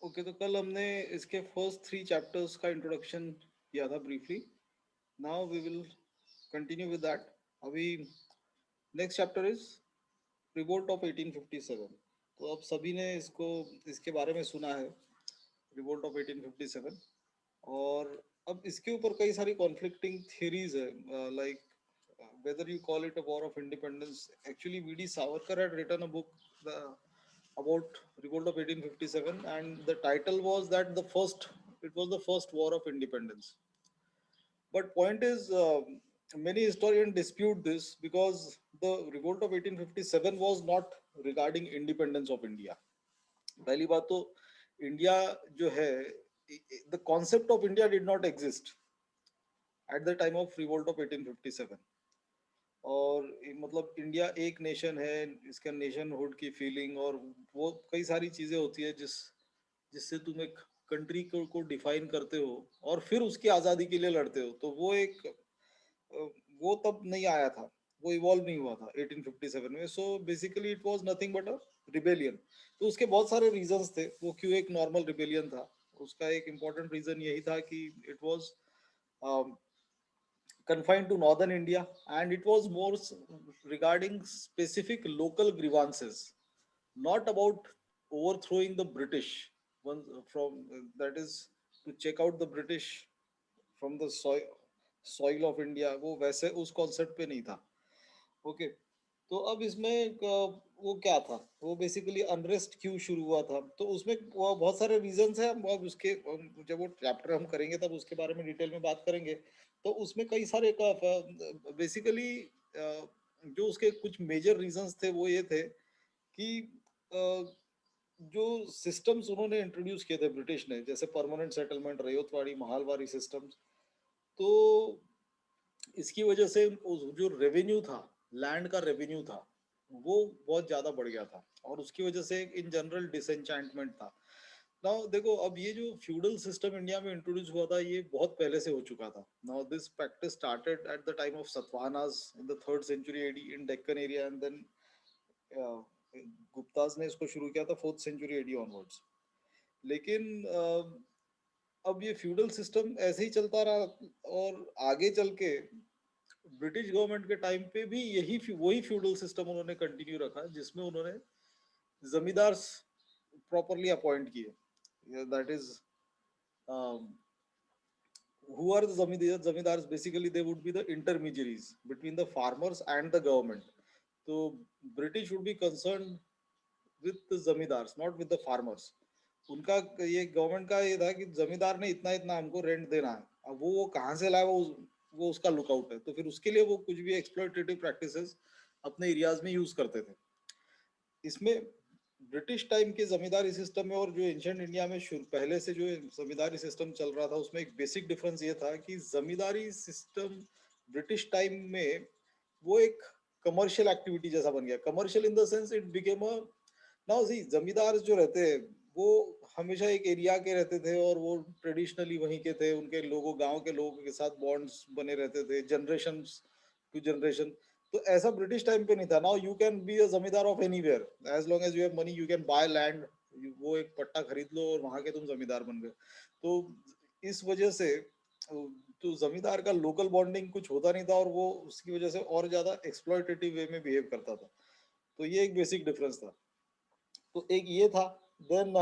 Okay, तो कल हमने इसके फर्स्ट 3 चैप्टर्स का इंट्रोडक्शन किया था briefly. Now we will continue with that. अभी next chapter is revolt of 1857. तो अब सभी ने इसको इसके बारे में सुना है, रिवोल्ट ऑफ 1857. और अब इसके ऊपर कई सारी कॉन्फ्लिक्टिंग थियरीज है, like whether you call it a war of independence. Actually, V.D. Savarkar had written a book about revolt of 1857, and the title was that it was the first war of independence. But point is, many historians dispute this because the revolt of 1857 was not regarding independence of India. पहली बात तो India जो है, the concept of India did not exist at the time of revolt of 1857. और मतलब India एक nation है, इसका नेशनहुड की फीलिंग और वो कई सारी चीजें होती है जिससे तुम एक कंट्री को डिफाइन करते हो और फिर उसकी आज़ादी के लिए लड़ते हो. तो वो तब नहीं आया था, वो इवॉल्व नहीं हुआ था 1857 में. So basically it was nothing but a rebellion. तो उसके बहुत सारे रीजंस थे वो क्यों एक नॉर्मल रिबेलियन था. उसका एक इम्पॉर्टेंट रीजन यही था कि it was confined to northern India, and it was more regarding specific local grievances, not about overthrowing the British. One from that is to check out the British from the soil of India. वो वैसे उस concept पे नहीं था. Okay, तो अब इसमें वो क्या था, वो बेसिकली अनरेस्ट क्यों शुरू हुआ था. तो उसमें वो बहुत सारे रीजंस हैं. हम अब उसके जब वो चैप्टर हम करेंगे तब उसके बारे में डिटेल में बात करेंगे. तो उसमें कई सारे का बेसिकली जो उसके कुछ मेजर रीजंस थे वो ये थे कि जो सिस्टम्स उन्होंने इंट्रोड्यूस किए थे ब्रिटिश ने, जैसे परमानेंट सेटलमेंट, रयोतवाड़ी, महालवाड़ी सिस्टम्स. तो इसकी वजह से जो रेवेन्यू था, लैंड का रेवेन्यू था, वो बहुत ज्यादा बढ़ गया था और उसकी वजह से इन जनरल डिसएंचैंटमेंट था. नाउ देखो, अब ये जो फ्यूडल सिस्टम इंडिया में इंट्रोड्यूस हुआ था ये बहुत पहले से हो चुका था. Now this practice started at the time of Satavahanas in the 3rd century AD in Deccan area, and then Guptas ने इसको शुरू किया था 4th century एडी ऑनवर्ड्स. लेकिन अब ये फ्यूडल सिस्टम ऐसे ही चलता रहा और आगे चल के ब्रिटिश गवर्नमेंट के टाइम पे भी वही फ्यूडल सिस्टम उन्होंने कंटिन्यू रखा, जिसमें उन्होंने जमींदार प्रॉपरली अपॉइंट किए. That is who are the zamindars? Basically they would be the intermediaries between the farmers and the government. So British would be concerned with the zamindars, not with the farmers. उनका ये government का ये था कि जमींदार ने इतना इतना हमको रेंट देना है. अब वो कहाँ से लाए, वो उसका लुकआउट है. तो फिर उसके लिए वो कुछ भी एक्सप्लॉयटेटिव प्रैक्टिसेस अपने एरियाज में यूज करते थे. इसमें ब्रिटिश टाइम के जमींदारी सिस्टम में और जो एंशिएंट इंडिया में पहले से जो जमींदारी सिस्टम चल रहा था उसमें एक बेसिक डिफरेंस ये था कि जमींदारी सिस्टम ब्रिटिश टाइम में वो एक कमर्शियल एक्टिविटी जैसा बन गया. Commercial in the sense it became a, now see जमींदार जो रहते हैं वो हमेशा एक एरिया के रहते थे और वो ट्रेडिशनली वहीं के थे. उनके लोगों, गांव के लोगों के साथ बॉन्ड्स बने रहते थे जनरेशन टू जनरेशन. तो ऐसा ब्रिटिश टाइम पे नहीं था. Now you can be a zamindar of anywhere as long as you have money. You can buy land, वो एक पट्टा खरीद लो और वहां के तुम जमींदार बन गए. तो इस वजह से तो जमींदार का लोकल बॉन्डिंग कुछ होता नहीं था और वो उसकी वजह से और ज्यादा एक्सप्लॉयटेटिव वे में बिहेव करता था. तो ये एक बेसिक डिफरेंस था. तो एक ये था. देन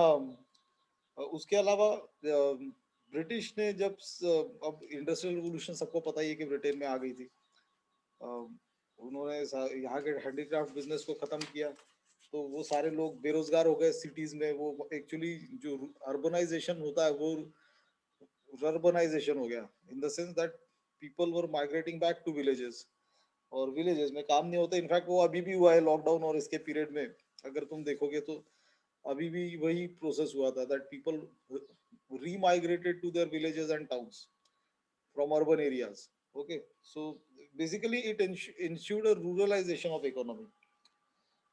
उसके अलावा ब्रिटिश ने जब अब इंडस्ट्रियल रिवोल्यूशन सबको पता ही है कि ब्रिटेन में आ गई थी. उन्होंने यहाँ के हैंडीक्राफ्ट बिजनेस को खत्म किया. तो वो सारे लोग बेरोजगार हो गए सिटीज में. वो एक्चुअली जो अर्बनाइजेशन होता है वो रर्बनाइजेशन हो गया in the sense that people were migrating back to villages. और विलेजेस में काम नहीं होता. इनफैक्ट वो अभी भी हुआ है लॉकडाउन और इसके पीरियड में. अगर तुम देखोगे तो अभी भी वही प्रोसेस हुआ था that people remigrated to their villages and towns from urban areas. Okay, so basically it ensured a ruralization of economy.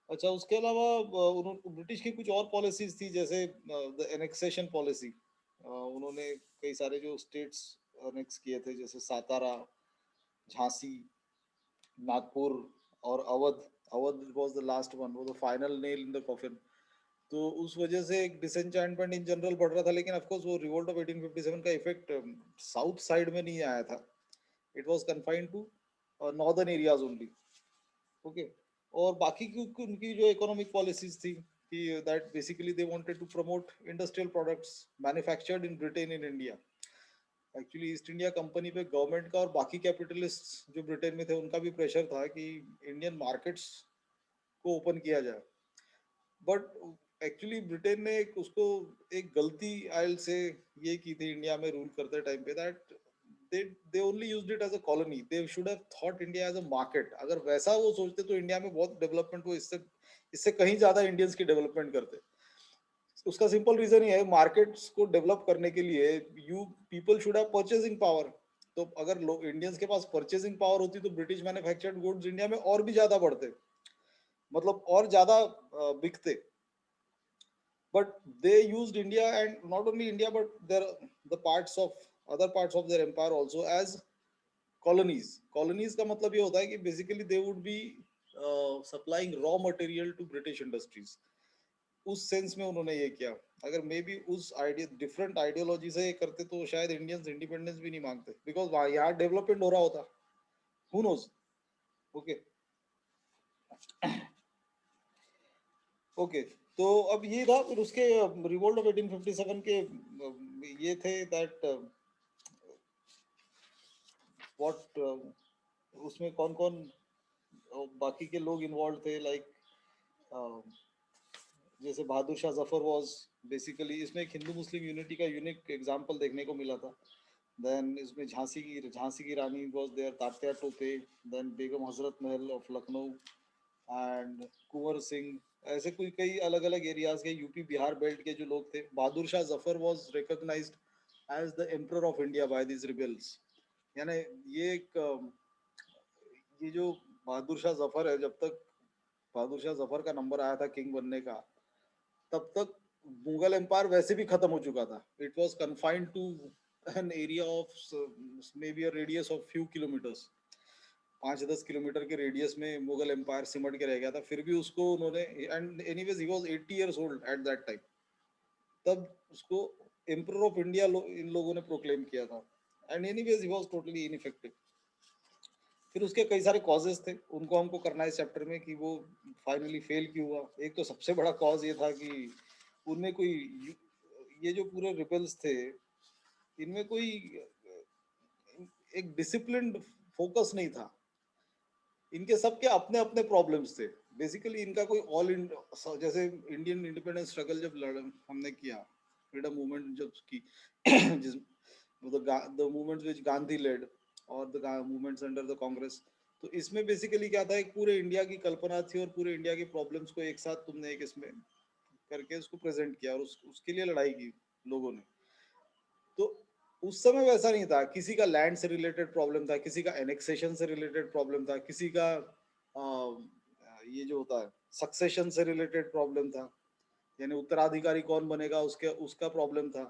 अच्छा, उसके अलावा ब्रिटिश की कुछ और पॉलिसीज थी, जैसे द एनेक्सेशन पॉलिसी. उन्होंने कई सारे जो स्टेट्स अनेक्स किए थे, जैसे सातारा, झांसी, नागपुर और Awadh. Awadh was the last one, वो the final nail in the coffin. तो उस वजह से एक डिसएंचेंटमेंट इन जनरल बढ़ रहा था, लेकिन ऑफ कोर्स वो रिवोल्ट ऑफ 1857 का इफेक्ट साउथ साइड में नहीं आया था. It was confined to northern areas only. Okay. और बाकी की उनकी जो इकोनॉमिक पॉलिसीज थी कि that basically they wanted to promote industrial products manufactured in Britain in India. Actually East India Company पे गवर्नमेंट का और बाकी कैपिटलिस्ट जो ब्रिटेन में थे उनका भी प्रेशर था कि इंडियन मार्केट्स को ओपन किया जाए. बट एक्चुअली ब्रिटेन ने उसको एक गलती आयल से ये की थी इंडिया में रूल करते टाइम पे, that they only used it as a colony. They should have thought India as a market. अगर वैसा वो सोचते तो इंडिया में बहुत डेवलपमेंट, वो इससे इससे कहीं ज्यादा इंडियंस की डेवलपमेंट करते. उसका सिंपल रीजन ही है, मार्केट्स को डेवलप करने के लिए you people should have purchasing power. तो अगर लोग इंडियंस के पास परचेजिंग पावर होती तो ब्रिटिश मैन्युफैक्चर्ड गुड्स इंडिया में और भी ज्यादा बढ़ते, मतलब और ज्यादा बिकते. But they used India, and not only India but the parts of other parts of their empire also as colonies. Colonies का मतलब ये होता है कि basically they would be supplying raw material to British industries. उस sense में उन्होंने ये किया. अगर मे बी उस आइडिया डिफरेंट आइडियोलॉजी से ये करते तो शायद इंडियंस इंडिपेंडेंस भी नहीं मांगते, बिकॉज वहाँ यहाँ डेवलपमेंट हो रहा होता. Who knows. ओके. ओके. तो अब ये था. फिर उसके रिवोल्ट ऑफ 1857 के ये थे दैट व्हाट उसमें कौन कौन बाकी के लोग इन्वॉल्व थे, लाइक जैसे बहादुर शाह जफर वाज बेसिकली. इसमें एक हिंदू मुस्लिम यूनिटी का यूनिक एग्जांपल देखने को मिला था. देन इसमें झांसी की रानी was there, Tatya Tope, then Begum Hazrat Mahal of Lucknow and Kunwar Singh. ऐसे कोई कई अलग अलग एरियाज के यूपी बिहार बेल्ट के जो लोग थे. Bahadur Shah Zafar was recognised as the emperor of India by this rebels. यानी ये एक ये जो बहादुर शाह जफर है, जब तक बहादुर शाह जफर का नंबर आया था किंग बनने का, तब तक मुगल एम्पायर वैसे भी खत्म हो चुका था. It was confined to an area of maybe a radius of few kilometres. 5-10 kilometre के रेडियस में मुगल एम्पायर सिमट के रह गया था. फिर भी उसको उन्होंने, and anyways he was 80 years old at that time, तब उसको एम्परर ऑफ इंडिया इन लोगों ने प्रोक्लेम किया था. And anyways he was totally ineffective. फिर उसके कई सारे कॉजेस थे, उनको हमको करना है इस चैप्टर में कि वो फाइनली फेल क्यों हुआ. एक तो सबसे बड़ा कॉज ये था कि उनमें कोई ये जो पूरे रिबेल्स थे इनमें कोई एक डिसिप्लिन्ड फोकस नहीं था. इनके सबके अपने अपने प्रॉब्लम्स थे. बेसिकली इनका कोई जैसे इंडियन इंडिपेंडेंस स्ट्रगल जब हमने किया, फ्रीडम मूवमेंट जब की जिस the movements which Gandhi led और the movements under the Congress. तो इसमें बेसिकली क्या था, एक पूरे इंडिया की कल्पना थी और पूरे इंडिया के प्रॉब्लम्स को एक साथ तुमने एक इसमें करके उसको प्रेजेंट किया और उसके लिए लड़ाई की लोगों ने. तो उस समय वैसा नहीं था. किसी का लैंड से रिलेटेड प्रॉब्लम था, किसी का एनेक्सेशन से रिलेटेड प्रॉब्लम था, किसी का ये जो होता है सक्सेशन से रिलेटेड प्रॉब्लम था, यानी उत्तराधिकारी कौन बनेगा उसके उसका प्रॉब्लम था.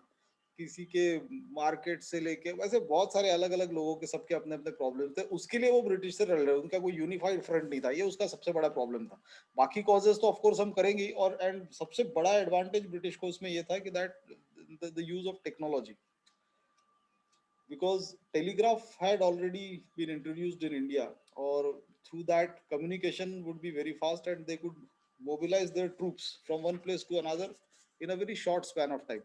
किसी के मार्केट से लेके वैसे बहुत सारे अलग अलग लोगों के सबके अपने अपने प्रॉब्लम थे. उसके लिए वो ब्रिटिश से लड़ रहे, उनका कोई यूनिफाइड फ्रंट नहीं था. ये उसका सबसे बड़ा प्रॉब्लम था. बाकी कॉजेस तो ऑफ कोर्स हम करेंगे ही. और एंड सबसे बड़ा एडवांटेज ब्रिटिश को उसमें ये था कि that the use of technology, because telegraph had already been introduced in India, or through that communication would be very fast and they could mobilize their troops from one place to another in a very short span of time.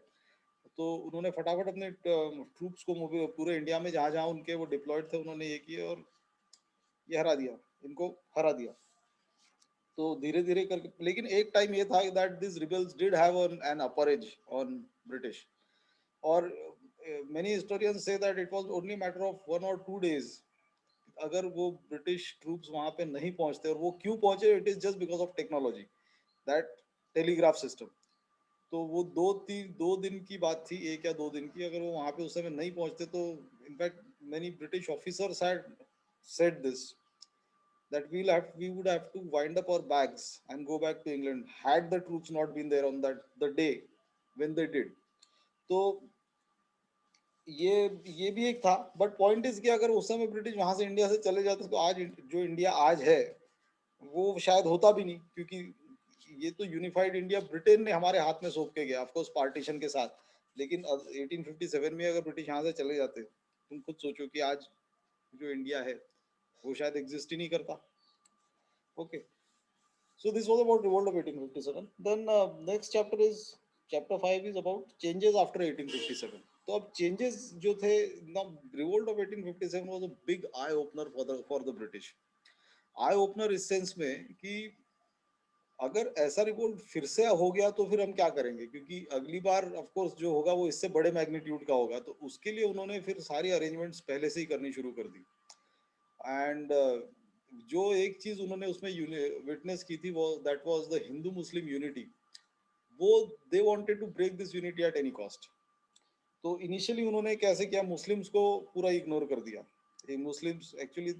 तो उन्होंने फटाफट अपने troops को पूरे India में जहाँ जहाँ उनके वो डिप्लॉयड थे उन्होंने ये किए और ये हरा दिया, इनको हरा दिया. तो धीरे धीरे करके, लेकिन एक टाइम ये था that this rebels did have an upper as on British. और many historians say that it was only matter of 1 or 2 days. अगर वो ब्रिटिश ट्रूप्स वहां पे नहीं पहुंचते, और वो क्यों पहुंचे, it is just because of technology, that telegraph system. तो वो 2 दिन की बात थी, 1 या 2 दिन की. अगर वो वहां पे उस समय नहीं पहुंचते तो in fact many British officers had said this, that we would have to wind up our bags and go back to England had the troops not been there on that the day when they did. तो ये भी एक था. But point is कि अगर उस समय British वहां से इंडिया से चले जाते तो आज जो इंडिया आज है वो शायद होता भी नहीं, क्योंकि ये तो यूनिफाइड इंडिया ब्रिटेन ने हमारे हाथ में सौंप के गया, ऑफ कोर्स पार्टीशन के साथ। लेकिन 1857 में अगर ब्रिटिश यहाँ से चले जाते, तुम खुद सोचो कि आज जो इंडिया है वो शायद एग्जिस्ट ही नहीं करता। Okay, so this was about revolt of 1857. Then next chapter is chapter 5 is about changes after 1857. तो अब चेंजेस जो थे ना, revolt of 1857 was a big eye opener for the British. Eye opener इस सेंस में कि अगर ऐसा रिवोल्ट फिर से हो गया तो फिर हम क्या करेंगे, क्योंकि अगली बार ऑफ कोर्स जो होगा वो इससे बड़े मैग्नीट्यूड का होगा। तो उसके लिए उन्होंने फिर सारी अरेंजमेंट्स पहले से ही करनी शुरू कर दी। एंड जो एक चीज उन्होंने उसमें विटनेस की थी वो that was the Hindu Muslim unity. वो they wanted to break this unity at any cost. तो इनिशियली उन्होंने कैसे किया, मुस्लिम्स को पूरा इग्नोर कर दिया। मुस्लिम्स एक्चुअली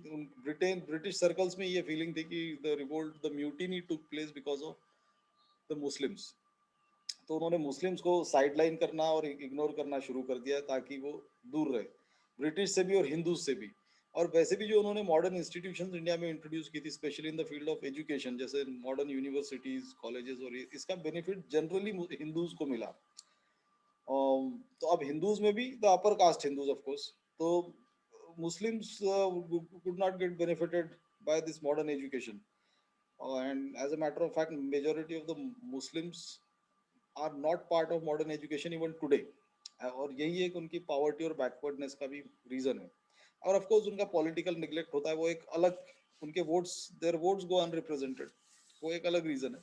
ब्रिटिश सर्कल्स में ये फीलिंग थी कि the revolt the mutiny took place because of the Muslims. तो उन्होंने मुस्लिम्स को साइडलाइन करना और इग्नोर करना शुरू कर दिया ताकि वो दूर रहे ब्रिटिश से भी और हिंदूज से भी। और वैसे भी जो उन्होंने मॉडर्न इंस्टीट्यूशंस इंडिया में इंट्रोड्यूस की थी, specially in the field of education, जैसे मॉडर्न यूनिवर्सिटीज, कॉलेजेस, और इसका बेनिफिट जनरली हिंदूज को मिला। तो अब हिंदूज में भी the upper caste Hindus of course, तो Muslims could not get benefited by this modern education. And as a matter of fact majority of the Muslims are not part of modern education even today. और यही एक उनकी poverty और backwardness का भी reason है। और ऑफ कोर्स उनका पॉलिटिकल निग्लेक्ट होता है, वो एक अलग, उनके votes, there votes go unrepresented, वो एक अलग रीजन है।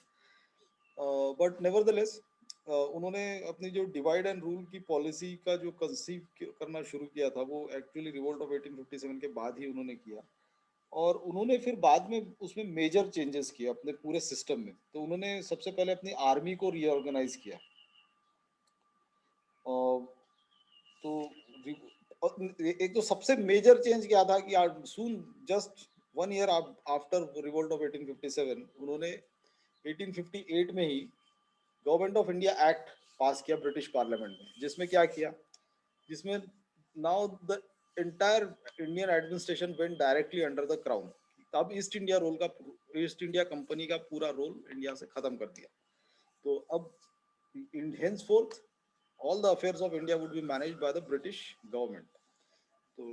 बट नेवरदलेस उन्होंने अपनी जो डिवाइड एंड रूल की पॉलिसी का जो कंसीव करना शुरू किया था वो एक्चुअली रिवोल्ट ऑफ 1857 के बाद ही उन्होंने किया। और उन्होंने फिर बाद में उसमें मेजर चेंजेस किए अपने पूरे सिस्टम में। तो उन्होंने सबसे पहले अपनी आर्मी को रीऑर्गेनाइज किया। तो एक तो सबसे मेजर चेंज क्या था कि soon just 1 year after revolt of 1857 उन्होंने 1858 में ही government of India act pass किया ब्रिटिश पार्लियामेंट में, जिसमें क्या किया, जिसमें now the entire Indian administration went directly under the crown. तब ईस्ट इंडिया कंपनी का पूरा रोल इंडिया से खत्म कर दिया। तो अब henceforth all the affairs of India would be managed by the British government. तो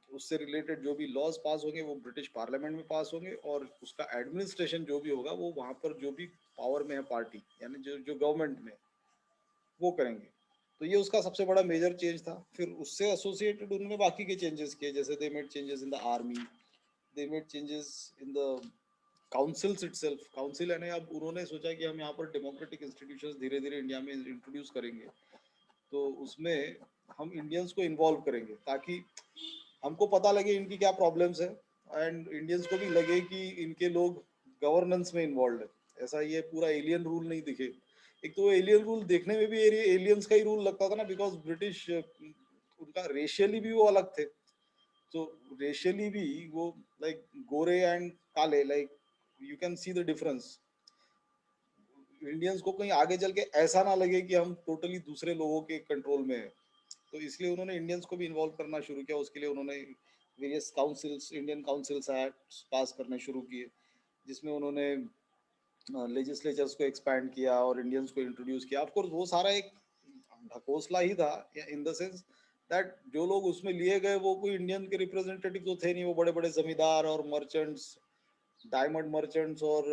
उससे रिलेटेड जो भी लॉज पास होंगे वो ब्रिटिश पार्लियामेंट में पास होंगे, और उसका एडमिनिस्ट्रेशन जो भी होगा वो वहां पर जो भी पावर में है पार्टी, यानी जो जो गवर्नमेंट में, वो करेंगे। तो ये उसका सबसे बड़ा मेजर चेंज था। फिर उससे एसोसिएटेड उन्होंने बाकी के चेंजेस किए, जैसे they made changes in the army, they made changes in the councils itself. Council यानी अब उन्होंने सोचा कि हम यहाँ पर डेमोक्रेटिक इंस्टीट्यूशंस धीरे धीरे इंडिया में इंट्रोड्यूस करेंगे, तो उसमें हम इंडियंस को इन्वॉल्व करेंगे ताकि हमको पता लगे इनकी क्या प्रॉब्लम्स है, एंड इंडियंस को भी लगे कि इनके लोग गवर्नेंस में इन्वॉल्व है। ऐसा ये पूरा एलियन रूल नहीं दिखे। एक तो एलियन रूल देखने में भी एलियंस का ही रूल लगता था ना, बिकॉज ब्रिटिश उनका रेशियली भी वो अलग थे। तो रेशियली भी वो लाइक गोरे एंड काले, like you can see the difference. Indians को कहीं आगे चल के ऐसा ना लगे कि हम टोटली दूसरे लोगों के कंट्रोल में है। तो इसलिए उन्होंने इंडियंस को भी इन्वॉल्व करना शुरू किया। उसके लिए उन्होंने various councils, Indian councils act पास करने शुरू किए, जिसमें उन्होंने लेजिस्लेचर्स को एक्सपैंड किया और इंडियंस को इंट्रोड्यूस किया। ऑफ कोर्स वो सारा एक ढकोसला ही था, इन द सेंस दैट जो लोग उसमें लिए गए वो कोई इंडियन के रिप्रेजेंटेटिव तो थे नहीं, वो बड़े बड़े जमींदार और मर्चेंट्स, डायमंड मर्चेंट्स और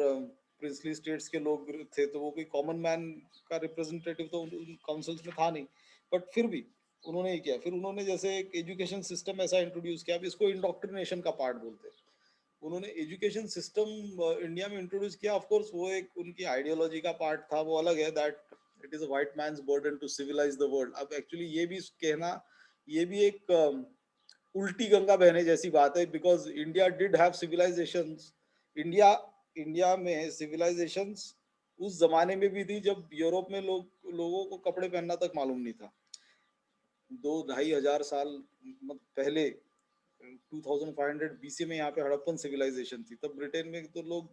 प्रिंसली स्टेट्स के लोग थे। तो वो कोई कॉमन मैन का रिप्रेजेंटेटिव तो काउंसिल्स में था नहीं। बट फिर भी उन्होंने ये किया। फिर उन्होंने जैसे एक एजुकेशन सिस्टम ऐसा इंट्रोड्यूस किया, अब इसको इंडोक्ट्रिनेशन का पार्ट बोलते हैं। उन्होंने एजुकेशन सिस्टम इंडिया में इंट्रोड्यूस किया। ऑफ कोर्स वो एक उनकी आइडियोलॉजी का पार्ट था, वो अलग है, that it is a white man's burden to civilise the world. अब एक्चुअली ये भी कहना, ये भी एक उल्टी गंगा बहने जैसी बात है, because India did have civilisations. India India में सिविलाइजेशंस उस जमाने में भी थी जब यूरोप में लोगों को कपड़े पहनना तक मालूम नहीं था। 2-2,500 साल पहले 2500 बीसी में यहाँ पे हड़प्पन सिविलाइजेशन थी। तब ब्रिटेन में तो लोग,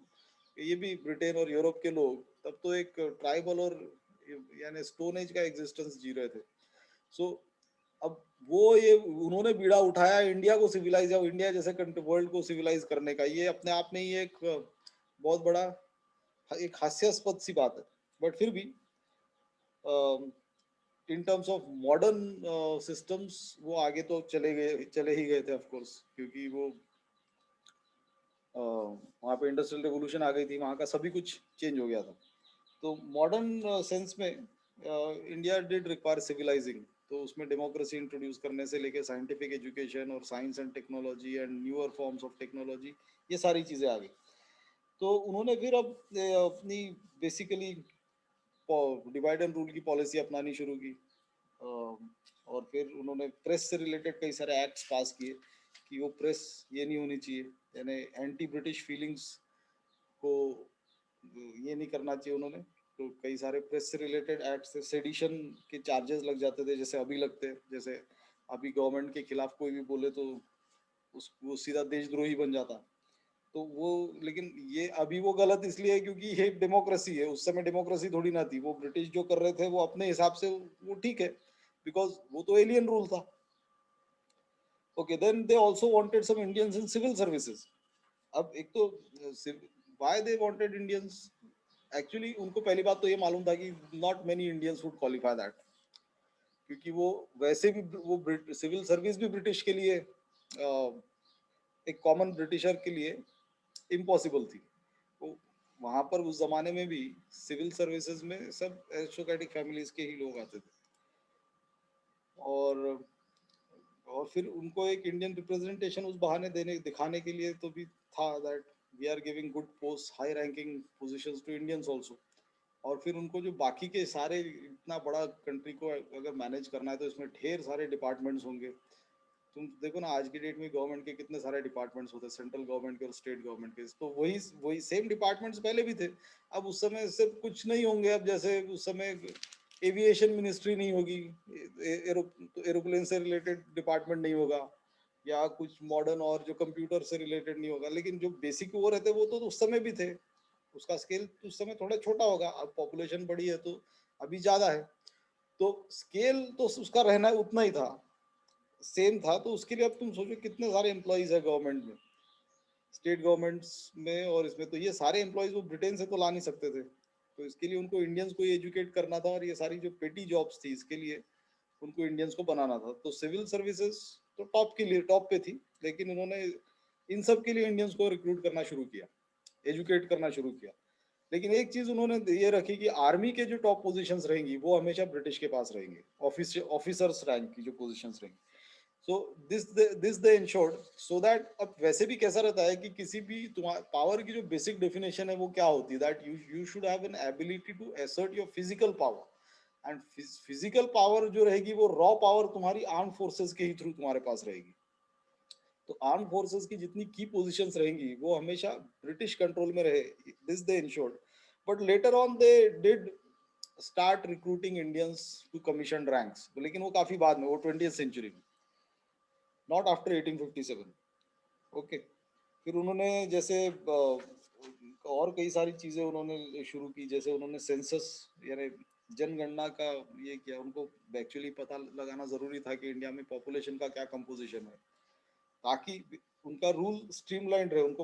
ये भी ब्रिटेन और यूरोप के लोग तब तो एक ट्राइबल और यानी स्टोन एज का एग्जिस्टेंस जी रहे थे। सो अब वो ये उन्होंने बीड़ा उठाया इंडिया को सिविलाइज, इंडिया जैसे वर्ल्ड को सिविलाइज करने का। ये अपने आप में ही एक बहुत बड़ा एक हास्यास्पद सी बात है, बट फिर भी in terms of modern systems वो आगे तो चले ही गए थे ऑफ कोर्स, क्योंकि वो वहाँ पे इंडस्ट्रियल रेवोल्यूशन आ गई थी, वहाँ का सभी कुछ चेंज हो गया था। तो मॉडर्न सेंस में इंडिया डिड रिक्वायर सिविलाइजिंग, तो उसमें डेमोक्रेसी इंट्रोड्यूस करने से लेके साइंटिफिक एजुकेशन और science and technology and newer forms of technology, ये सारी चीज़ें आ गई। तो उन्होंने फिर अब अपनी बेसिकली डिवाइड एंड रूल की पॉलिसी अपनानी शुरू की। और फिर उन्होंने प्रेस से रिलेटेड कई सारे एक्ट्स पास किए कि वो प्रेस ये नहीं होनी चाहिए, यानी एंटी ब्रिटिश फीलिंग्स को ये नहीं करना चाहिए उन्होंने। तो कई सारे प्रेस से रिलेटेड एक्ट से सेडिशन के चार्जेस लग जाते थे, जैसे अभी लगते हैं। जैसे अभी गवर्नमेंट के खिलाफ कोई भी बोले तो वो सीधा देशद्रोही बन जाता। तो वो, लेकिन ये अभी वो गलत इसलिए है क्योंकि ये डेमोक्रेसी है, उस समय डेमोक्रेसी थोड़ी ना थी। वो ब्रिटिश जो कर रहे थे वो अपने हिसाब से वो ठीक है, बिकॉज वो तो एलियन रूल था। Okay, then they also wanted some Indians in civil services. अब एक तो why they wanted Indians, actually उनको पहली बात तो ये मालूम था कि not many Indians would qualify that, क्योंकि वो वैसे भी वो सिविल सर्विस भी ब्रिटिश के लिए एक कॉमन ब्रिटिशर के लिए इम्पॉसिबल थी। वो वहां पर उस जमाने में भी सिविल सर्विसेज में सब एरिस्टोक्रेटिक फैमिलीज के ही लोग आते थे। और और फिर उनको एक इंडियन रिप्रेजेंटेशन उस बहाने देने दिखाने के लिए तो भी था that we are giving good post, high ranking positions to Indians also. और फिर उनको जो बाकी के सारे, इतना बड़ा कंट्री को अगर मैनेज करना है तो इसमें ढेर सारे डिपार्टमेंट्स होंगे। तुम देखो ना, आज की डेट में गवर्नमेंट के कितने सारे डिपार्टमेंट्स होते हैं, सेंट्रल गवर्नमेंट के और स्टेट गवर्नमेंट के। तो वही वही सेम डिपार्टमेंट्स पहले भी थे। अब उस समय सिर्फ कुछ नहीं होंगे, अब जैसे उस समय एविएशन मिनिस्ट्री नहीं होगी, एरोप्लेन से रिलेटेड डिपार्टमेंट नहीं होगा, या कुछ मॉडर्न और जो कंप्यूटर से रिलेटेड नहीं होगा, लेकिन जो बेसिक वो रहते वो तो उस समय भी थे। उसका स्केल उस समय थोड़ा छोटा होगा, अब पॉपुलेशन बड़ी है तो अभी ज्यादा है, तो स्केल तो उसका रहना उतना ही था, सेम था। तो उसके लिए अब तुम सोचो कितने सारे एम्प्लॉयज है गवर्नमेंट में, स्टेट गवर्नमेंट्स में और इसमें। तो ये सारे एम्प्लॉयज वो ब्रिटेन से तो ला नहीं सकते थे, तो इसके लिए उनको इंडियंस को एजुकेट करना था, और ये सारी जो पेटी जॉब्स थी इसके लिए उनको इंडियंस को बनाना था। तो सिविल सर्विसेज तो टॉप के लिए टॉप पे थी, लेकिन उन्होंने इन सब के लिए इंडियंस को रिक्रूट करना शुरू किया, एजुकेट करना शुरू किया। लेकिन एक चीज उन्होंने ये रखी कि आर्मी के जो टॉप पोजीशंस रहेंगी वो हमेशा ब्रिटिश के पास रहेंगे, ऑफिसर्स रैंक की जो पोजीशंस रहेंगी। So this they insured, so that अब वैसे भी कैसा रहता है कि किसी भी तुम्हारे पावर की जो बेसिक डेफिनेशन है वो क्या होती है, that you should have an ability to assert your physical power. And physical power जो रहेगी वो रॉ पावर तुम्हारी आर्म फोर्सेस के ही थ्रू तुम्हारे पास रहेगी। तो आर्म फोर्सेस की जितनी की पोजीशंस रहेंगी वो हमेशा ब्रिटिश कंट्रोल में रहे, this they ensured. But later on they did start recruiting Indians to commission ranks, लेकिन वो काफी बाद में, वो 20th सेंचुरी में, नॉट आफ्टर 1857। ओके, फिर उन्होंने जैसे और कई सारी चीजें उन्होंने शुरू की, जैसे उन्होंने सेंसस यानी जनगणना का ये किया। उनको एक्चुअली पता लगाना जरूरी था कि इंडिया में पॉपुलेशन का क्या कंपोजिशन है, ताकि उनका रूल स्ट्रीमलाइंड रहे। उनको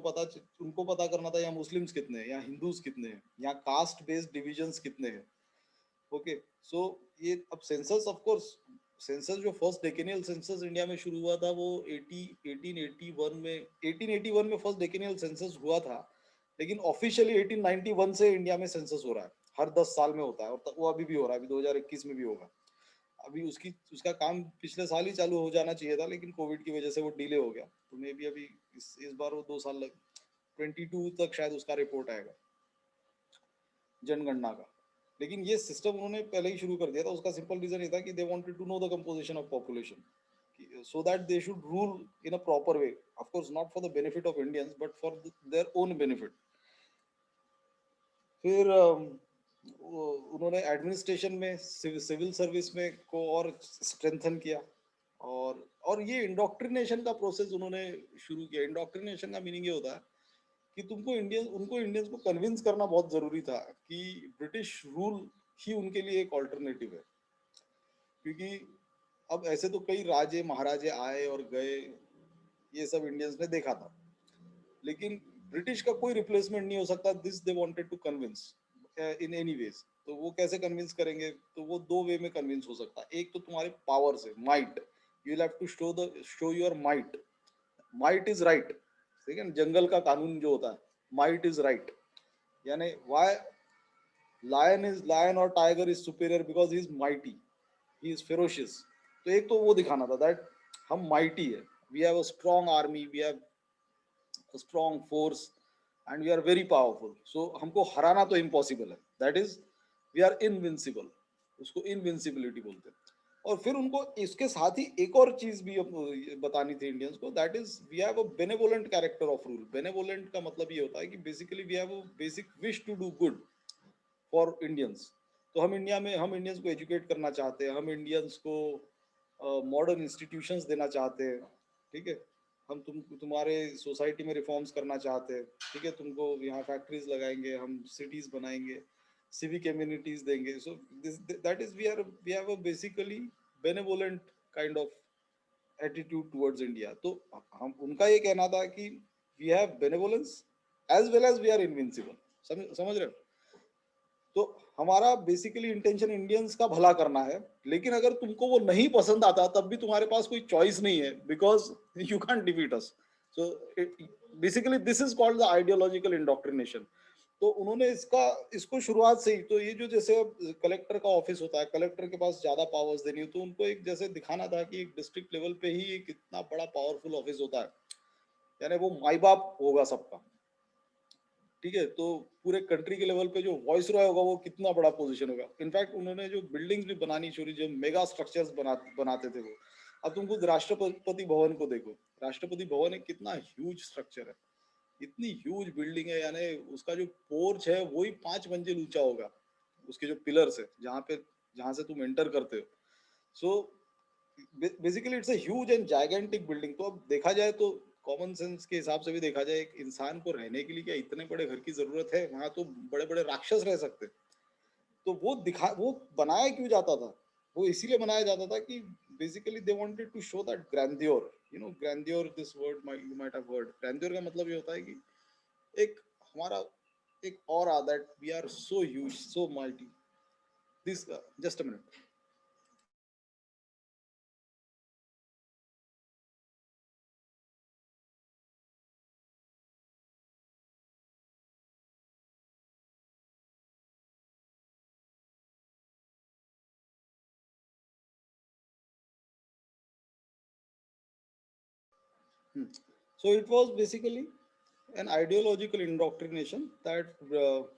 पता करना था यहाँ मुस्लिम्स कितने हैं, यहाँ हिंदूज कितने हैं, यहाँ कास्ट बेस्ड डिविजन्स कितने हैं। ओके, सो ये अब सेंसस ऑफ कोर्स, सेंसस जो फर्स्ट डेकेनियल सेंसस इंडिया में शुरू हुआ था वो 1881 में, 1881 में फर्स्ट डेकेनियल सेंसस हुआ था। लेकिन ऑफिशियली 1891 से इंडिया में सेंसस हो रहा है, हर 10 साल में होता है, और वो अभी भी हो रहा है, अभी 2021 में भी होगा। अभी उसका काम पिछले साल ही चालू हो जाना चाहिए था, लेकिन कोविड की वजह से वो डिले हो गया। तो मे बी अभी इस बार वो 2 साल लग, 22 तक शायद उसका रिपोर्ट आएगा जनगणना का। लेकिन ये सिस्टम उन्होंने पहले ही शुरू कर दिया था, उसका सिंपल रीजन ये था कि they wanted to know the composition of population, so that they should rule in a proper way, of course not for the benefit of Indians but for their own benefit. फिर उन्होंने administration में, civil service में को और strengthen किया। और ये indoctrination का प्रोसेस उन्होंने शुरू किया। इंडोक्ट्रिनेशन का मीनिंग ये होता है कि उनको इंडियंस को कन्विंस करना बहुत जरूरी था कि ब्रिटिश रूल ही उनके लिए एक ऑल्टरनेटिव है। क्योंकि अब ऐसे तो कई राजे महाराजे आए और गए, ये सब इंडियंस ने देखा था, लेकिन ब्रिटिश का कोई रिप्लेसमेंट नहीं हो सकता, this they wanted to convince in any ways. तो वो कैसे कन्विंस करेंगे? तो वो दो वे में कन्विंस हो सकता है। एक तो तुम्हारे पावर से, might, you will have to show your might. Might is right, ठीक है, जंगल का कानून जो होता है, माइट इज राइट, यानी वाई लायन और tiger is superior because he is mighty, he is ferocious. तो एक तो वो दिखाना था दैट हम माइटी है, we have a strong army, we have a strong force and we are very powerful, so हमको हराना तो इम्पॉसिबल है, that is we are invincible, उसको इनविंसिबिलिटी बोलते हैं। और फिर उनको इसके साथ ही एक और चीज भी बतानी थी इंडियंस को, that is we have a benevolent character of rule. Benevolent का मतलब ये होता है कि basically we have a basic wish to do good for Indians. तो हम इंडिया में, हम इंडियंस को एजुकेट करना चाहते हैं, हम इंडियंस को मॉडर्न इंस्टीट्यूशंस देना चाहते हैं, ठीक है, हम तुम्हारे सोसाइटी में रिफॉर्म्स करना चाहते हैं, ठीक है, तुमको यहाँ फैक्ट्रीज लगाएंगे, हम सिटीज बनाएंगे, सिविक कम्युनिटीज देंगे। So that is we have a basically benevolent kind of attitude towards India. तो हम, उनका ये कहना था कि we have benevolence as well as we are invincible. समझ रहे हो? तो हमारा बेसिकली इंटेंशन इंडियंस का भला करना है, लेकिन अगर तुमको वो नहीं पसंद आता तब भी तुम्हारे पास कोई चॉइस नहीं है, because you can defeat us. So basically this is called the ideological indoctrination. तो उन्होंने इसको शुरुआत से ही, तो ये जो जैसे कलेक्टर का ऑफिस होता है, कलेक्टर के पास ज्यादा पावर्स देनी हो, तो उनको एक जैसे दिखाना था कि एक डिस्ट्रिक्ट लेवल पे ही एक इतना बड़ा पावरफुल ऑफिस होता है, यानी वो माई बाप होगा सबका, ठीक है। तो पूरे कंट्री के लेवल पे जो वॉइस रॉय होगा वो कितना बड़ा पोजीशन होगा। इनफैक्ट उन्होंने जो बिल्डिंग्स भी बनानी शुरू, जो मेगा स्ट्रक्चर्स बनाते थे वो, अब तुम खुद राष्ट्रपति भवन को देखो, राष्ट्रपति भवन एक कितना ह्यूज स्ट्रक्चर है, इतनी ह्यूज बिल्डिंग है, यानी उसका जो पोर्च है वही 5 मंजिल ऊंचा होगा, उसके जो पिलर्स है जहाँ से तुम एंटर करते हो। So basically it's a huge and gigantic building. तो अब देखा जाए तो कॉमन सेंस के हिसाब से भी देखा जाए, एक इंसान को रहने के लिए क्या इतने बड़े घर की जरूरत है? वहां तो बड़े बड़े राक्षस रह सकते। तो वो बनाया क्यों जाता था? वो इसीलिए बनाया जाता था कि basically they wanted to show that grandeur, you know, grandeur, this word you might have heard. Grandeur का मतलब ये होता है कि एक हमारा एक और that we are so huge, so mighty. This just a minute. So it was basically an ideological indoctrination that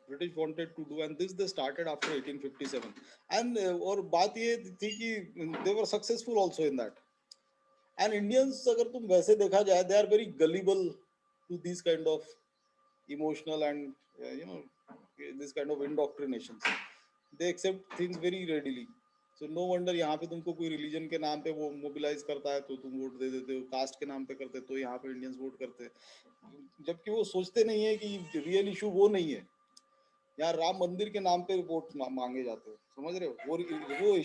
British wanted to do, and this they started after 1857. And और बात ये थी कि they were successful also in that. And Indians, अगर तुम वैसे देखा जाए, they are very gullible to these kind of emotional and you know, this kind of indoctrinations. They accept things very readily. So no wonder यहाँ पे तुमको कोई religion के नाम पे वो मोबिलाइज करता है तो तुम वोट दे देते हो, कास्ट के नाम पे करते तो यहाँ पे इंडियंस वोट करते हैं, जबकि वो सोचते नहीं है कि रियल इशू वो नहीं है। यहाँ राम मंदिर के नाम पे वोट मांगे जाते हो, समझ रहे हो? वो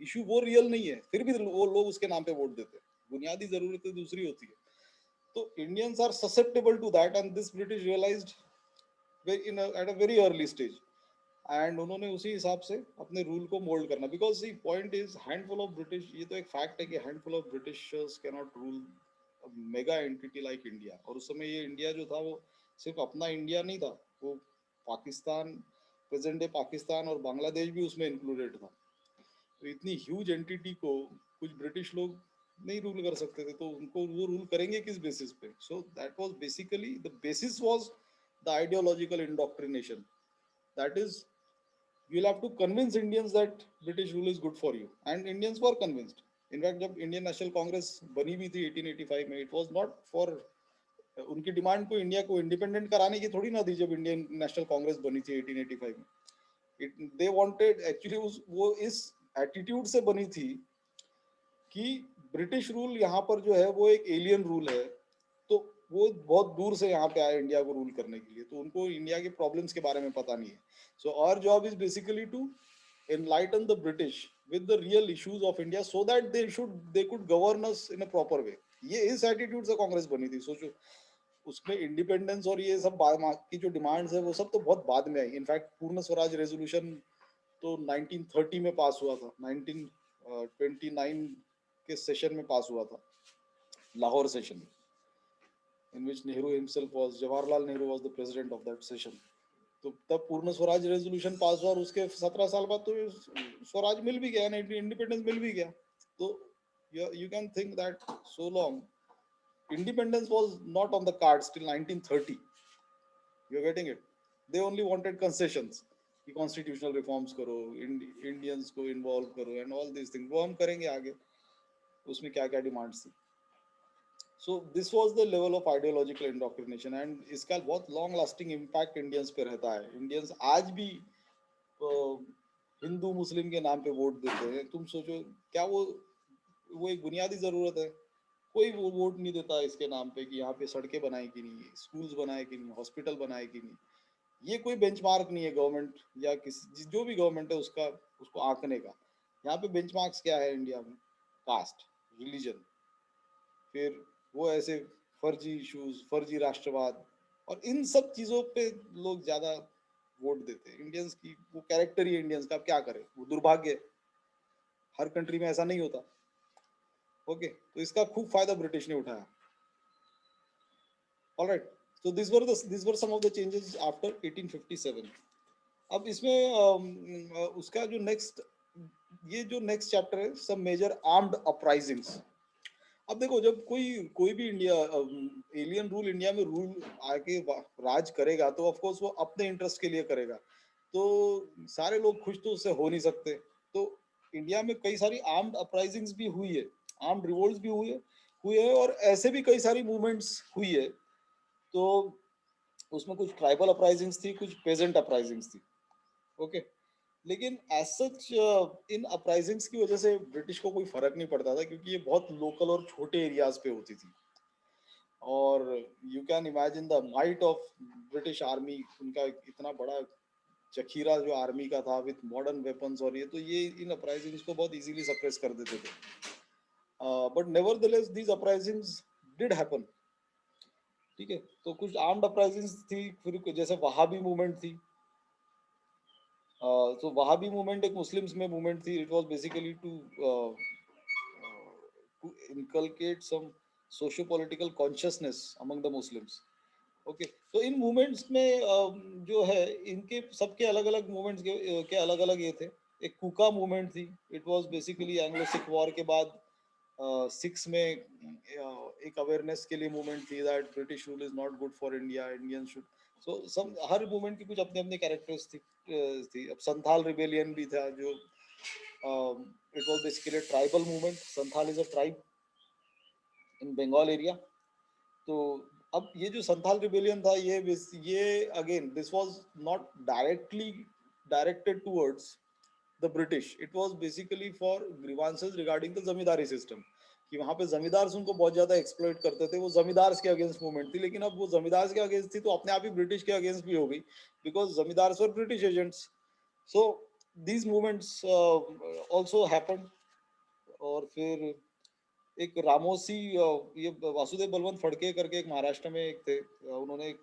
इशू वो रियल नहीं है, फिर भी वो लोग उसके नाम पे वोट देते हैं। बुनियादी जरूरतें दूसरी होती है। तो Indians are susceptible to that, and this British realised at a very early stage. And उन्होंने उसी हिसाब से अपने रूल को मोल्ड करना, because the point is handful of British, ये तो एक फैक्ट है कि handful of Britishers can not rule mega entity like India. और उस समय ये इंडिया जो था वो सिर्फ अपना इंडिया नहीं था, वो पाकिस्तान, प्रेजेंट डे पाकिस्तान और बांग्लादेश भी उसमें इंक्लूडेड था। तो इतनी ह्यूज एंटिटी को कुछ ब्रिटिश लोग नहीं रूल कर सकते थे, तो उनको वो रूल करेंगे किस बेसिस पे? So that was basically the basis was the ideological indoctrination, that is you'll have to convince Indians that British rule is good for you, and Indians were convinced. In fact, जब Indian national Congress बनी भी थी 1885 में, it was not for, उनकी demand को India को independent कराने की थोड़ी ना थी। जब इंडियन नेशनल कांग्रेस बनी थी 1885 में, दे वांटेड एक्चुअली, वो इस एटीट्यूड से बनी थी कि ब्रिटिश रूल यहाँ पर जो है वो एक एलियन रूल है, तो वो बहुत दूर से यहाँ पे आए इंडिया को रूल करने के लिए, तो उनको इंडिया के प्रॉब्लम्स के बारे में पता नहीं है। So our job is basically to enlighten the British with the real issues of India so that they could govern us in a proper way. ये इस एटीट्यूड से कांग्रेस बनी थी, सोचो। उसमें इंडिपेंडेंस और ये सब की जो डिमांड्स है वो सब तो बहुत बाद में आई। इनफैक्ट पूर्ण स्वराज रेजोल्यूशन तो 1930 में पास हुआ था, 1929 के सेशन में पास हुआ था, Lahore session, in which Nehru himself was, Jawaharlal Nehru was the president of that session. तो तब पूर्ण स्वराज रेजोल्यूशन पास हुआ और उसके 17 साल बाद तो स्वराज मिल भी गया, इंडिपेंडेंस मिल भी गया। तो you can think that so long independence was not on the cards till 1930. You're getting it? They only wanted concessions कि कॉन्स्टिट्यूशनल रिफॉर्म्स करो, इंडियंस को इन्वॉल्व करो एंड ऑल दिस थिंग, वो हम करेंगे आगे। उसमें क्या क्या डिमांड्स थी। So this was the level of ideological indoctrination and इसका बहुत लॉन्ग लास्टिंग इम्पैक्ट इंडियंस पे रहता है। इंडियंस आज भी हिंदू मुस्लिम के नाम पे वोट देते हैं। तुम सोचो क्या वो एक बुनियादी जरूरत है? कोई वो वोट नहीं देता इसके नाम पे कि यहाँ पे सड़कें बनाए कि नहीं, स्कूल्स बनाए कि नहीं, हॉस्पिटल बनाए कि नहीं। ये कोई बेंचमार्क नहीं है गवर्नमेंट या किसी जो भी गवर्नमेंट है उसका, उसको आंकने का। यहाँ पे बेंचमार्क्स क्या है इंडिया में? कास्ट, रिलीजन, फिर वो ऐसे फर्जी इश्यूज, फर्जी राष्ट्रवाद, और इन सब चीजों पे लोग ज्यादा वोट देते हैं। इंडियंस की वो कैरेक्टर ही इंडियंस का, आप क्या करें, वो दुर्भाग्य है। हर कंट्री में ऐसा नहीं होता। ओके, तो इसका खूब फायदा ब्रिटिश ने उठाया। Alright, so these were some of the changes after 1857. अब इसमें उसका जो नेक्स्ट, ये जो नेक्स्ट चैप्टर है, सब मेजर आर्म्ड अपराइजिंग्स। अब देखो, जब कोई कोई भी इंडिया एलियन रूल इंडिया में रूल आके राज करेगा तो ऑफ कोर्स वो अपने इंटरेस्ट के लिए करेगा। तो सारे लोग खुश तो उससे हो नहीं सकते। तो इंडिया में कई सारी आर्म्ड अपराइजिंग्स भी हुई है, आर्म्ड रिवोल्ट्स भी हुए हैं, और ऐसे भी कई सारी मूवमेंट्स हुई है। तो उसमें कुछ ट्राइबल अपराइजिंग्स थी, कुछ पेजेंट अपराइजिंग्स थी। ओके, लेकिन एज सच इन अपराइजिंग्स की वजह से ब्रिटिश को कोई फर्क नहीं पड़ता था, क्योंकि ये बहुत लोकल और छोटे एरियाज पे होती थी। और you can imagine the might of British army, उनका इतना बड़ा जखीरा जो आर्मी का था विथ मॉडर्न वेपन्स, और ये तो ये इन अपराइजिंग्स को बहुत इजीली सप्रेस कर देते थे। But nevertheless these uprisings did happen. ठीक है, तो कुछ आर्म्ड अपराइजिंग्स थी, फिर जैसे वहाबी मूवमेंट थी। तो वहाबी मूवमेंट एक मुस्लिम्स में मूवमेंट थी। It was basically to inculcate some socio political consciousness among the Muslims. Okay, तो इन मूवमेंट्स में जो है, इनके सबके अलग अलग मूवमेंट्स के अलग अलग ये थे। एक कुका मूवमेंट थी। It was basically Anglo Sikh war के बाद सिक्स में एक अवेयरनेस के लिए मूवमेंट थी that British rule is not good for India, Indian should. So some हर मूवमेंट की कुछ अपने अपने कैरेक्टर्स थी। अब संथाल रिबेलियन भी था, जो it was basically tribal movement. Santhal is a tribe in Bengal area. तो अब ये जो संथाल रिबेलियन था, ये again this was not directly directed towards the British. It was basically for grievances regarding the zamindari system, कि वहां पे जमींदार उनको बहुत ज्यादा एक्सप्लॉइट करते थे। वो जमींदार के अगेंस्ट मूवमेंट थी, लेकिन अब वो जमींदार के अगेंस्ट थी तो अपने आप ही ब्रिटिश के अगेंस्ट भी हो गई, because zamindar were British agents. So these movements also happened. और फिर एक रामोसी, ये वासुदेव बलवंत फड़के करके एक महाराष्ट्र में एक थे, उन्होंने एक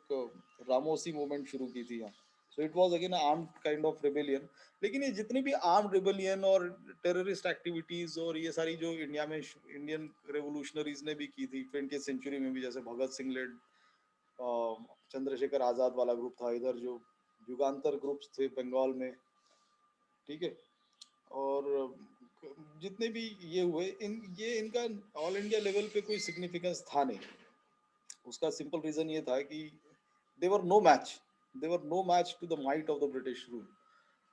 रामोसी मूवमेंट शुरू की थी यहाँ। So it was again armed kind of rebellion. लेकिन ये जितनी भी आर्म्ड रिबेलियन और टेररिस्ट एक्टिविटीज और ये सारी जो इंडिया में इंडियन रेवोल्यूशनरीज ने भी की थी 20th सेंचुरी में भी, जैसे भगत सिंह लेड चंद्रशेखर आजाद वाला ग्रुप था, इधर जो युगांतर ग्रुप्स थे बंगाल में। ठीक है, और जितने भी ये हुए, इनका ऑल इंडिया लेवल पे कोई सिग्निफिकेंस था नहीं। उसका सिंपल रीजन ये था कि they were no match, they were no match to the might of the British rule.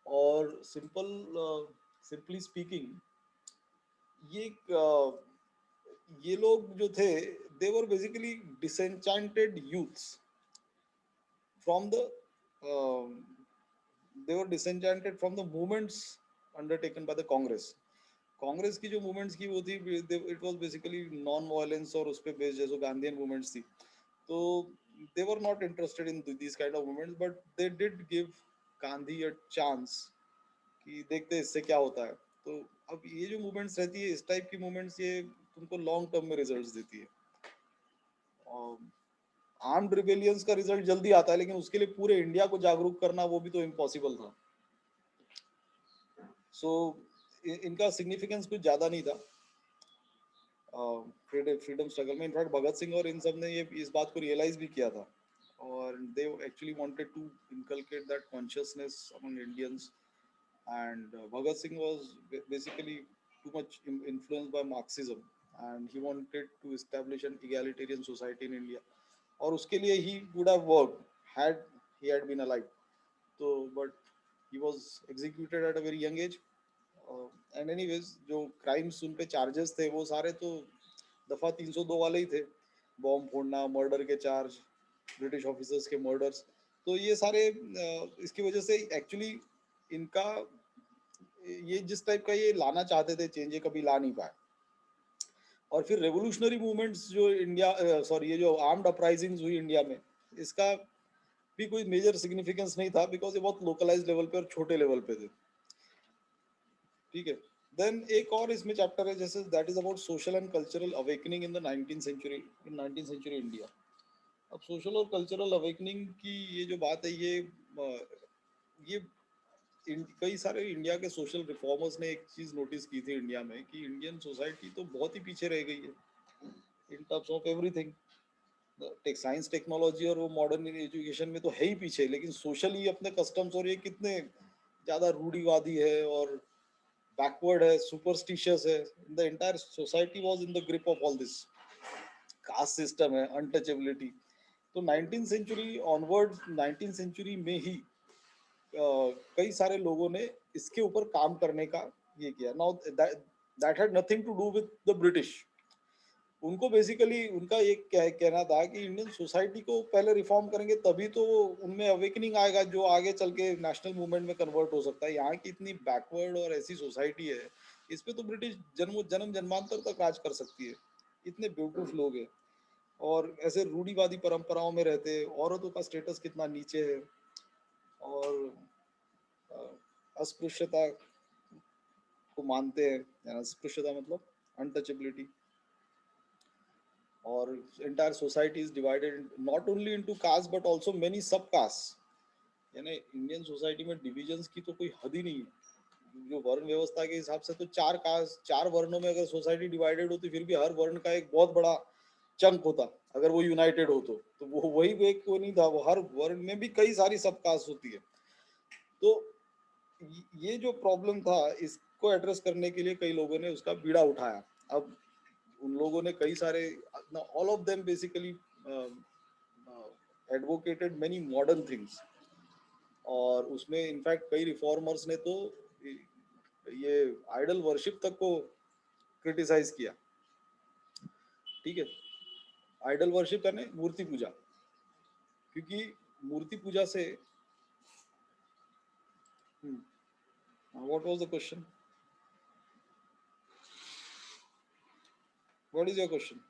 और सिंपली स्पीकिंग, ये ये लोग जो थे, they were basically disenchanted youths from the they were disenchanted from the movements undertaken by the Congress. Congress की जो movements की वो थी, it was basically non violence और उस पे बेस्ड, जैसे गांधीयन मूवमेंट्स थी। तो they were not interested in these kind of movements, but they did give Gandhi a chance कि देखते इससे क्या होता है। तो अब ये जो मूवमेंट्स रहती है, इस टाइप की मूवमेंट्स, ये तुमको लॉन्ग टर्म में रिजल्ट्स देती है। आर्म्ड रिबेलियंस का रिजल्ट जल्दी आता है, लेकिन उसके लिए पूरे इंडिया को जागरूक करना वो भी तो इम्पॉसिबल था। सो इनका सिग्निफिकेंस कुछ ज्यादा नहीं था फ्रीडम स्ट्रगल में। इनफैक्ट भगत सिंह और इन सब ने ये इस बात को रियलाइज भी किया था, और they actually wanted to inculcate that consciousness among Indians. And Bhagat Singh was basically too much influenced by Marxism, and he wanted to establish an egalitarian society in India. और उसके लिए he would have worked had he had been alive. तो but he was executed at a very young age. And anyways, जो crimes उन पे charges थे वो सारे तो दफा 302 वाले ही थे, बॉम्ब फोड़ना, मर्डर के चार्ज, ब्रिटिश ऑफिसर्स के मर्डर्स। तो ये सारे इसकी वजह से एक्चुअली इनका ये जिस टाइप का ये लाना चाहते थे चेंज, ये कभी ला नहीं पाए। और फिर रेवोल्यूशनरी मूवमेंट्स जो इंडिया सॉरी ये जो आर्म्ड अपराइजिंग्स हुई इंडिया में, इसका भी कोई मेजर सिग्निफिकेंस नहीं था, बिकॉज ये बहुत लोकलाइज लेवल पे और छोटे लेवल पे थे। ठीक है। देन एक और इसमें चैप्टर है जैसे that is about social and cultural awakening in the 19th century, in 19th century India. अब सोशल और कल्चरल अवेकनिंग की ये जो बात है, ये कई सारे इंडिया के सोशल रिफॉर्मर्स ने एक चीज नोटिस की थी इंडिया में, कि इंडियन सोसाइटी तो बहुत ही पीछे रह गई है in terms of everything. Science technology और वो मॉडर्न एजुकेशन में तो है ही पीछे, लेकिन सोशली अपने कस्टम्स और ये कितने ज्यादा रूढ़िवादी है और बैकवर्ड है, सुपरस्टिशियस है। The entire society was in the grip of all this, caste system है, अनटचेबिलिटी। तो 19th century onward, 19th century में ही कई सारे लोगों ने इसके ऊपर काम करने का ये किया। Now that had nothing to do with the British. उनको बेसिकली उनका एक कहना था कि इंडियन सोसाइटी को पहले रिफॉर्म करेंगे तभी तो उनमें अवेकनिंग आएगा जो आगे चल के नेशनल मूवमेंट में कन्वर्ट हो सकता है। यहाँ की इतनी बैकवर्ड और ऐसी सोसाइटी है, इस पे तो ब्रिटिश जन्म जन्मांतर तक राज कर सकती है। इतने बेवकूफ लोग हैं और ऐसे रूढ़िवादी परंपराओं में रहते हैं, औरतों का स्टेटस कितना नीचे है, और अस्पृश्यता को मानते हैं। अस्पृश्यता मतलब अनटचेबिलिटी। और entire society is divided not only into caste but also many sub castes। यानी इंडियन सोसाइटी में डिविजन्स की तो कोई हद ही नहीं है। जो वर्ण व्यवस्था के हिसाब से तो चार कास्ट, चार वर्णों में अगर सोसाइटी डिवाइडेड होती, फिर भी हर वर्ण का एक बहुत बड़ा चंक होता अगर वो यूनाइटेड हो तो वो वही एक वो नहीं था, वो हर वर्ण में भी कई सारी सब कास्ट होती है। तो ये जो प्रॉब्लम था, इसको एड्रेस करने के लिए कई लोगों ने उसका बीड़ा उठाया। अब उन लोगों ने कई सारे, all of them basically advocated many modern things, और उसमें इनफैक्ट कई रिफॉर्मर्स ने तो ये आइडल वर्शिप तक को क्रिटिसाइज किया। ठीक है। आइडल वर्शिप करने, मूर्ति पूजा, क्योंकि मूर्ति पूजा से what was the question, what is your question?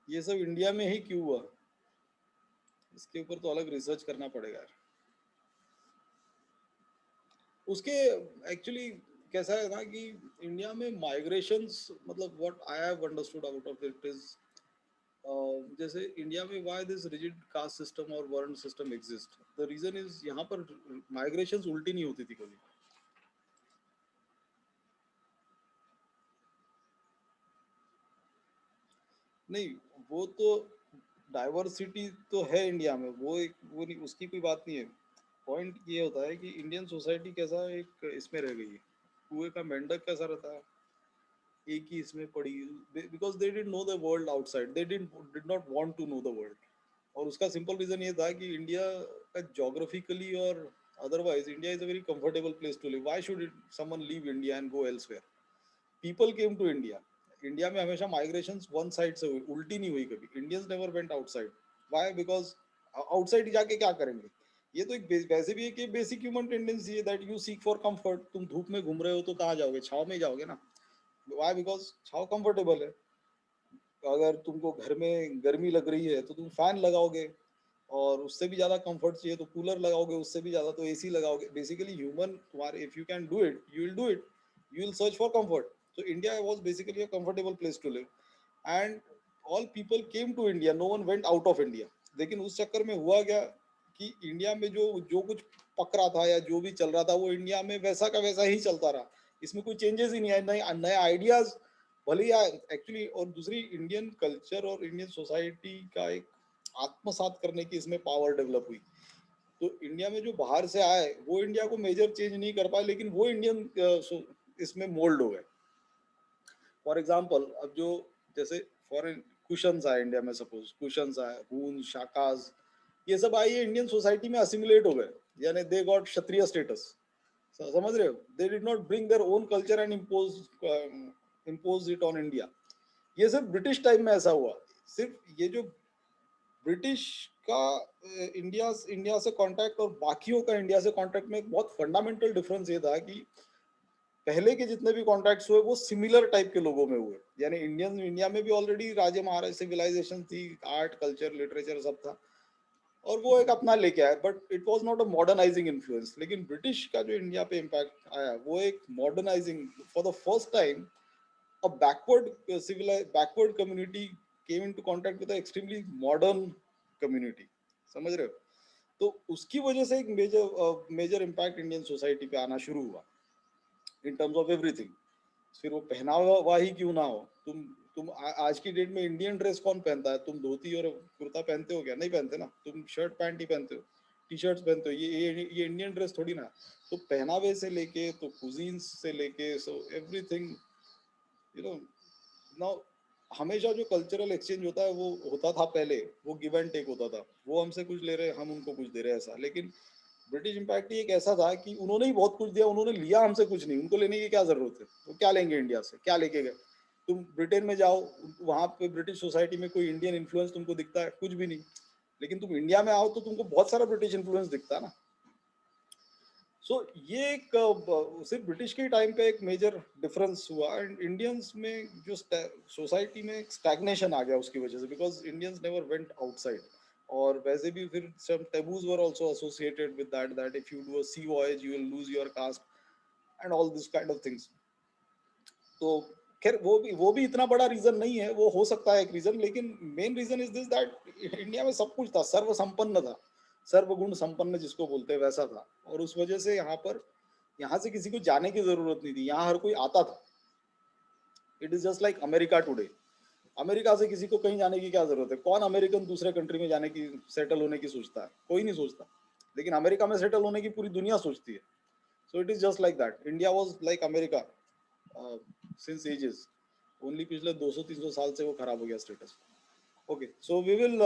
ये सब इंडिया में ही क्यों हुआ, इसके ऊपर तो अलग रिसर्च करना पड़ेगा यार। उसके एक्चुअली कैसा है ना कि इंडिया में माइग्रेशंस, मतलब what I have understood out of it is, जैसे इंडिया में why this rigid caste system और varna system exist, the reason is यहाँ पर माइग्रेशंस उल्टी नहीं होती थी कभी। नहीं, वो तो डाइवर्सिटी तो है इंडिया में, वो एक वो नहीं, उसकी कोई बात नहीं है। पॉइंट ये होता है कि इंडियन सोसाइटी कैसा एक इसमें रह गई है, कुएं का मेंढक कैसा रहता है, एक ही इसमें पड़ी, because they didn't know the world outside, they did not want to know the world. और उसका सिंपल रीजन ये था कि इंडिया का जोग्राफिकली और otherwise India is a very comfortable place to live. Why should someone leave India and go elsewhere? People came to India. India में हमेशा migration one side से हुई, उल्टी नहीं हुई कभी। Indians never went outside. Why? Because outside जाके क्या करेंगे? ये तो एक वैसे भी एक बेसिक ह्यूमन टेंडेंसी है that you seek for comfort. तुम धूप में घूम रहे हो तो कहाँ जाओगे, छाव में ही जाओगे ना। वाई? बिकॉज छाव कंफर्टेबल है। अगर तुमको घर में गर्मी लग रही है तो तुम फैन लगाओगे, और उससे भी ज्यादा कंफर्ट चाहिए तो कूलर लगाओगे, उससे भी ज्यादा तो एसी लगाओगे। बेसिकली ह्यूमन, तुम्हारे if you can do it you will do it, you will search for comfort. तो India was basically a comfortable place to live, and all people came to India, no one went out of India. लेकिन उस चक्कर में हुआ क्या कि India में जो जो कुछ पक रहा था या जो भी चल रहा था वो इंडिया में वैसा का वैसा ही चलता रहा। इसमें कोई चेंजेस ही नहीं आए, नए नए आइडियाज भले ही आए एक्चुअली। और दूसरी, इंडियन कल्चर और इंडियन सोसाइटी का एक आत्मसात करने की इसमें पावर डेवलप हुई। तो इंडिया में जो बाहर से आए वो इंडिया को मेजर चेंज नहीं कर पाए, लेकिन वो इंडियन इसमें मोल्ड हो गए। फॉर एग्जाम्पल, अब जो जैसे फॉरेन कुशंस आए इंडिया में, सपोज कुशंस आए, हून शाकाज, ये सब आए, ये इंडियन सोसाइटी में असिमुलेट हो गए, यानी दे गॉट क्षत्रिय स्टेटस। समझ रहे हो? दे did not bring their own culture and impose it on India. ये सिर्फ ब्रिटिश टाइम में ऐसा हुआ। सिर्फ ये जो ब्रिटिश का इंडिया इंडिया से कांटेक्ट और बाकियों का इंडिया से कांटेक्ट में एक बहुत फंडामेंटल डिफरेंस ये था कि पहले के जितने भी कॉन्ट्रैक्ट्स हुए वो सिमिलर टाइप के लोगों में हुए। यानी इंडियन इंडिया में भी ऑलरेडी राजे महाराज सिविलाइजेशन थी, आर्ट कल्चर लिटरेचर सब था, और वो एक अपना लेके आए, but it was not a modernising influence. लेकिन ब्रिटिश का जो इंडिया पे इम्पैक्ट आया वो एक modernising, for the first time a backward community came into contact with extremely modern community. समझ रहे हो? तो उसकी वजह से एक major major impact Indian society पे आना शुरू हुआ इन टर्म्स ऑफ एवरीथिंग। फिर वो पहनावा ही क्यों ना हो, आज की डेट में इंडियन ड्रेस कौन पहनता है? तुम धोती और कुर्ता पहनते हो क्या? नहीं पहनते ना, तुम शर्ट पैंट ही पहनते हो, टी शर्ट्स पहनते हो। ये इंडियन ड्रेस थोड़ी ना। तो पहनावे से लेके तो कुजीन्स से लेके so everything, you know, now हमेशा जो कल्चरल एक्सचेंज होता है वो होता था पहले, वो गिव एंड टेक होता था, वो हमसे कुछ ले रहे हम उनको कुछ दे रहे हैं ऐसा। लेकिन ब्रिटिश इम्पैक्ट ही एक ऐसा था कि उन्होंने ही बहुत कुछ दिया, उन्होंने लिया हमसे कुछ नहीं, उनको लेने की क्या जरूरत है? वो क्या लेंगे इंडिया से, क्या लेके गए? तुम ब्रिटेन में जाओ, वहां पे ब्रिटिश सोसाइटी में कोई इंडियन इन्फ्लुएंस तुमको दिखता है? कुछ भी नहीं। लेकिन तुम इंडिया में आओ तो तुमको बहुत सारा ब्रिटिश इन्फ्लुएंस दिखता है ना। सो ये एक सिर्फ ब्रिटिश के टाइम पे एक मेजर डिफरेंस हुआ, एंड इंडियंस में जो सोसाइटी में एक स्टैग्नेशन आ गया उसकी वजह से, because Indians never went outside. और वैसे भी फिर some taboos were also associated with that if you do a sea voyage you will lose your caste and all this kind of things. तो खैर वो भी इतना बड़ा रीजन नहीं है, वो हो सकता है एक रीजन, लेकिन main reason is this that India में सब कुछ था, सर्व संपन्न था, सर्वगुण संपन्न जिसको बोलते हैं वैसा था। और उस वजह से यहाँ से किसी को जाने की जरूरत नहीं थी, यहाँ हर कोई आता था। It is just like America today. America से किसी को कहीं जाने की क्या जरूरत है? कौन अमेरिकन दूसरे कंट्री में जाने की, सेटल होने की सोचता है? कोई नहीं सोचता। लेकिन अमेरिका में सेटल होने की पूरी दुनिया सोचती है। So it is just like that, India was like America since ages. Only पिछले 200-300 साल से वो खराब हो गया status. Okay, so we will